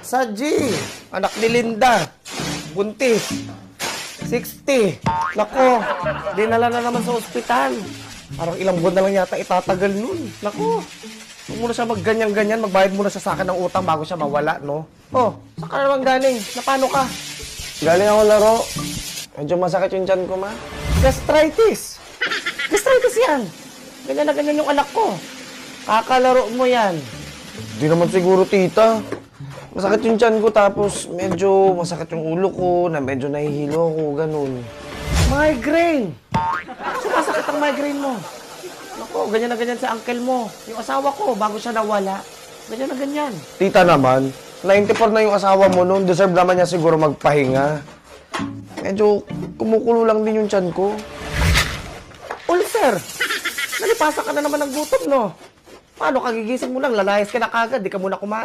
Saji, anak ni Linda, buntis, 60. Nako, dinala na naman sa ospital. Parang ilang buwan na lang yata itatagal nun. Nako, huwag muna siya magganyan-ganyan, magbayad muna siya sa akin ng utang bago siya mawala, no? Oh, saan ka naman galing? Napano ka? Galing ako laro. Medyo masakit yung tiyan ko, ma. Gastritis. Gastritis yan. Ganyan na ganyan yung anak ko. Kakalaro mo yan. Di naman siguro, tita. Masakit yung tiyan ko, tapos medyo masakit yung ulo ko, na medyo nahihilo ko, ganun. Migraine. Sumasakit ang migraine mo. Naku, ganyan na ganyan sa uncle mo. Yung asawa ko, bago siya nawala. Ganyan na ganyan. Tita naman, 94 na yung asawa mo noon, deserve naman niya siguro magpahinga. Medyo kumukulo lang din yung tiyan ko. Ulcer. Nalipasa ka na naman ng gutom, no? Paano, kagigising mo lang, lalayas ka na kagad, di ka muna kumain.